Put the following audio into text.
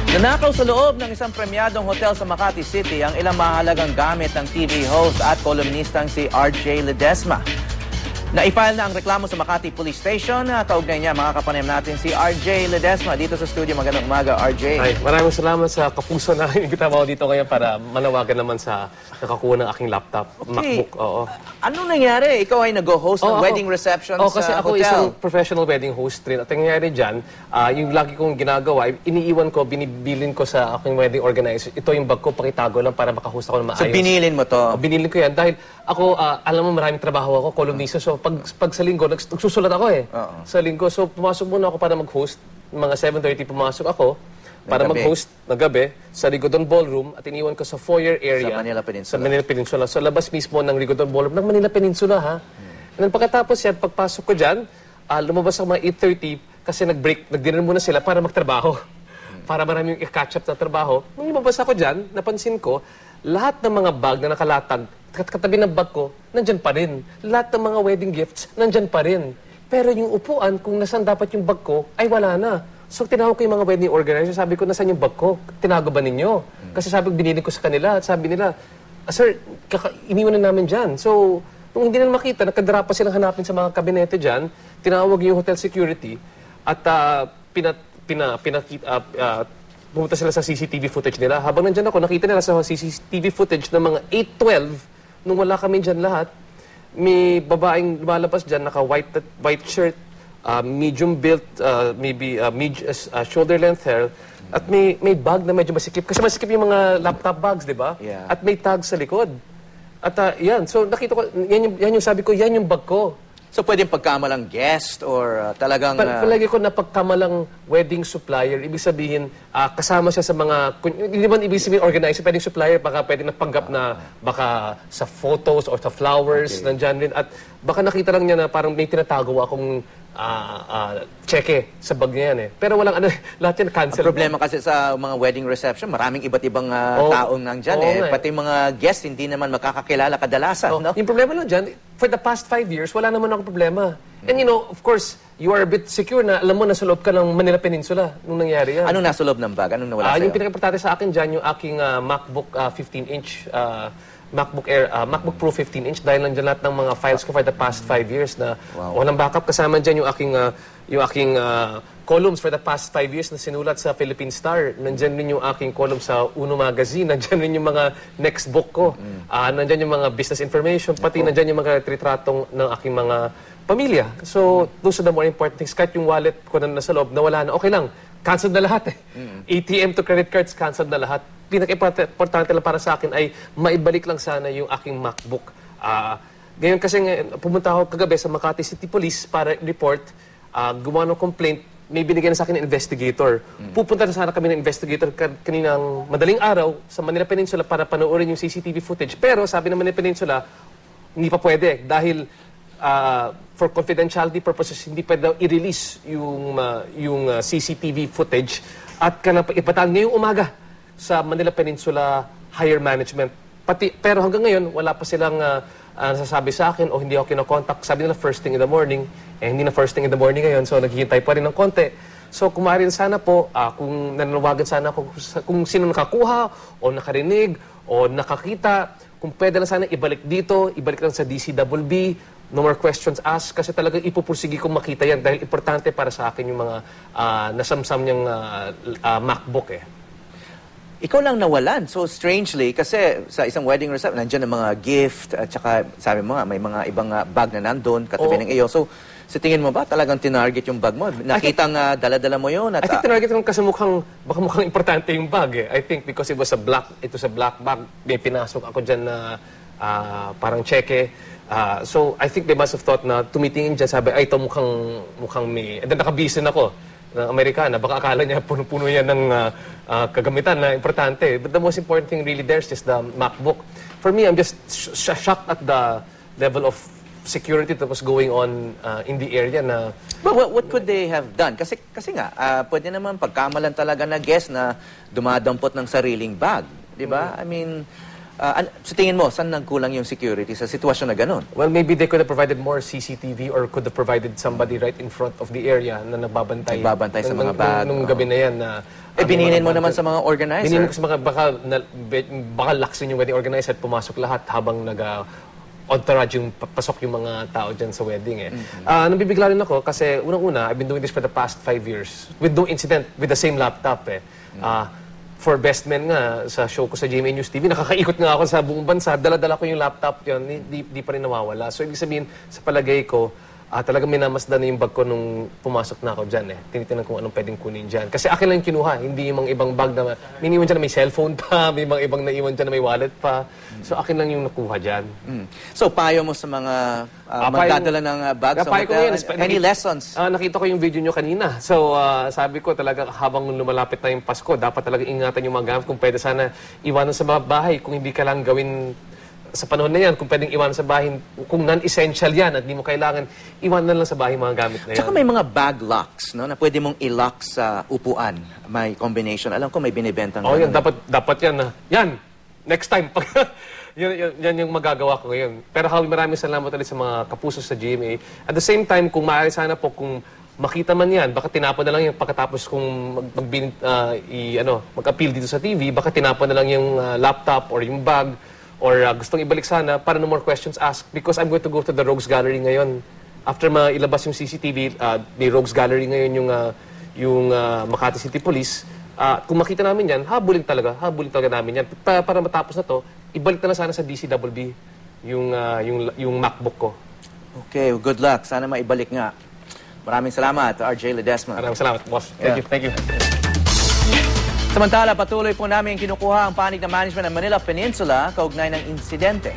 Nanakaw sa loob ng isang premyadong hotel sa Makati City ang ilang mahalagang gamit ng TV host at kolumnistang si RJ Ledesma. Naifile na ang reklamo sa Makati Police Station. Kaugnay niya, makakapanayam natin si RJ Ledesma dito sa studio. Magandang umaga, RJ. Ay, maraming salamat sa kapuso na imbita mo dito ngayon para manawagan naman sa nakakuha ng aking laptop, MacBook. Oo. Ano nangyari? Ikaw ay nag-host ng wedding reception sa kasi ako hotel. isang professional wedding host rin. At ang nangyari dyan, yung lagi kong ginagawa, iniiwan ko, binibilin ko sa aking wedding organizer. Ito yung bag ko, pakitago lang para makahost ako ng maayos. So binilin mo to? Binilin ko yan dahil ako, alam mo, maraming trabaho ako, columnista. So pag sa linggo, nagsusulat ako eh. Sa linggo. So pumasok muna ako para mag-host. Mga 7:30 pumasok ako para mag-host na gabi sa Rigodon Ballroom at iniwan ko sa foyer area. Sa Manila Peninsula. Sa Manila Peninsula. So labas mismo ng Rigodon Ballroom ng Manila Peninsula, ha? And then pagkatapos yan, pagpasok ko dyan, lumabas ako mga 8:30 kasi nag-dinner muna sila para magtrabaho. Para maraming i-catch up na trabaho. Nung lumabas ako dyan, napansin ko, lahat ng mga bag na nakalatag, katabi ng bag ko, nandyan pa rin. Lahat ng mga wedding gifts, nandyan pa rin. Pero yung upuan, kung nasan dapat yung bag ko, ay wala na. So tinawag ko yung mga wedding organizer, sabi ko, nasan yung bag ko? Tinago ba ninyo? Kasi sabi ko, binili ko sa kanila. At sabi nila, sir, iniwan na namin dyan. So, nung hindi na makita, nakadara pa silang hanapin sa mga kabinete dyan, tinawag yung hotel security at pumunta sila sa CCTV footage nila. Habang nandyan ako, nakita nila sa CCTV footage ng mga 8:12, nung wala kami dyan lahat, may babaeng lumalabas dyan, naka-white shirt, medium built, maybe shoulder length hair, at may bag na medyo masikip. Kasi masikip yung mga laptop bags, di ba? Yeah. At may tag sa likod. At yan, so nakita ko, yan yung sabi ko, yan yung bag ko. So pwedeng pagkamalang guest or talagang... Palagi ko na pagkamalang wedding supplier, ibig sabihin, kasama siya sa mga... Hindi naman ibig sabihin organizer, pwedeng supplier, baka pwedeng napanggap na baka sa photos or sa flowers, nandyan rin. At baka nakita lang niya na parang may tinatago akong cheque sa bag niya yan eh. Pero walang lahat yan cancel. Ang problema kasi sa mga wedding reception, maraming iba't ibang taong nandyan Pati mga guests, hindi naman makakakilala kadalasan, no? Yung problema lang dyan, for the past 5 years, wala naman akong problema. And you know, of course, you are a bit secure na alam mo nasa loob ka ng Manila Peninsula nung nangyari yan. Anong nasa loob ng bag? Anong nawala sa'yo? Yung pinaka-importante sa akin dyan, yung aking MacBook 15-inch, MacBook Air, MacBook Pro 15-inch dahil nandiyan lahat ng mga files ko for the past 5 years na walang backup. Kasama dyan yung aking columns for the past 5 years na sinulat sa Philippine Star. Nandiyan rin yung aking column sa Uno Magazine. Nandiyan rin yung mga next book ko. Nandiyan yung mga business information. Pati nandiyan yung mga retratong ng aking mga pamilya. So, those are the more important things. Kahit yung wallet ko na nasa loob, nawala na. Okay lang. Cancelled na lahat eh. ATM to credit cards, cancelled na lahat. Pinaka-importante lang para sa akin ay maibalik lang sana yung aking MacBook. Ngayon kasi pumunta ako kagabi sa Makati City Police para report, gumawa ng complaint, may binigyan na sa akin ng investigator. Pupunta na sana kami ng investigator kaninang madaling araw sa Manila Peninsula para panoorin yung CCTV footage. Pero sabi ng Manila Peninsula, hindi pa pwede dahil for confidentiality purposes, hindi pwede daw i-release yung CCTV footage at ipatawag ngayong umaga sa Manila Peninsula Higher Management. Pero hanggang ngayon, wala pa silang nasasabi sa akin o hindi ako kinokontak. Sabi nila first thing in the morning, hindi na first thing in the morning ngayon, so naghihintay pa rin ng konti. So kumarin sana po, kung nananawagan sana ako kung sino nakakuha o nakarinig o nakakita, kung pwede lang sana ibalik dito, ibalik lang sa DCWB, no more questions asked, kasi talagang ipupursigi kong makita yan dahil importante para sa akin yung mga nasamsam niyang MacBook eh. Ikaw lang nawalan. So, strangely, kasi sa isang wedding reception, nandiyan ang mga gift, at saka, sabi mo nga, may mga ibang bag na nandun, katabi ng iyo. So, sa tingin mo ba, talagang tinarget yung bag mo? Nakita nga, dala-dala mo yun? At, I think tinarget ko kasi baka mukhang importante yung bag eh. I think because it was a black bag, may pinasok ako dyan na parang cheque. So, I think they must have thought na tumitingin dyan, sabi, ay, ito mukhang may... And then nakabisen ako ng Amerikana. Baka akala niya puno-puno yan ng kagamitan na importante. But the most important thing really there is just the MacBook. For me, I'm just shocked at the level of security that was going on in the area na... But what could they have done? Kasi nga, pwede naman pagkamalan talaga na guest na dumadampot ng sariling bag. Di ba? I mean, Sa tingin mo, saan nagkulang yung security sa sitwasyon na ganun? Well, maybe they could have provided more CCTV or could have provided somebody right in front of the area na nagbabantay. Nagbabantay sa mga bag. Nung gabi na yan na... Bininin mo naman sa mga organizer. Bininin ko sa mga baka laksin yung wedding organizer at pumasok lahat habang entourage yung pasok yung mga tao dyan sa wedding eh. Nabibigla rin ako kasi unang-una, I've been doing this for the past 5 years with no incident with the same laptop eh. For Best Men nga, sa show ko sa GMA News TV, nakakaikot nga ako sa buong bansa, dala-dala ko yung laptop yun, di pa rin nawawala. So, ibig sabihin, sa palagay ko, talagang minamasdan na yung bag ko nung pumasok na ako dyan eh. Tinitingnan ko anong pwedeng kunin dyan. Kasi akin lang yung kinuha, hindi yung mga ibang bag na may iniwan dyan na may cellphone pa, may mga ibang naiwan dyan na may wallet pa. So, akin lang yung nakuha dyan. So, payo mo sa mga magdadala ng bag sa hotel? Any lessons? Nakita ko yung video nyo kanina. So, sabi ko talaga habang lumalapit na yung Pasko, dapat talaga ingatan yung mga gamit. Kung pwede sana iwanan sa mga bahay. Kung hindi ka lang gawin sa panahon na yan, kung pwedeng iwanan sa bahay, kung non-essential yan at hindi mo kailangan, iwanan lang sa bahay mga gamit na yan. Tsaka may mga bag locks, no, na pwede mong i-lock sa upuan. May combination. Alam ko may binibentang... yan. Dapat yan. Yan! Next time. yan yung magagawa ko ngayon. Pero maraming salamat ulit sa mga kapuso sa GMA. At the same time, kung maaari sana po, kung makita man yan, baka tinapon na lang yung pagkatapos kung mag-appeal dito sa TV, baka tinapon na lang yung laptop or yung bag or gustong ibalik sana para no more questions asked because I'm going to go to the Rogues Gallery ngayon. After ilabas yung CCTV, may Rogues Gallery ngayon yung Makati City Police. Kung makita namin yan, habulin talaga namin yan. Para matapos na to, ibalik na lang sana sa DCWB yung MacBook ko. Okay, good luck. Sana maibalik nga. Maraming salamat, RJ Ledesma. Maraming salamat, boss. Thank you. Samantala, patuloy po namin kinukuha ang panig ng management ng Manila Peninsula kaugnay ng insidente.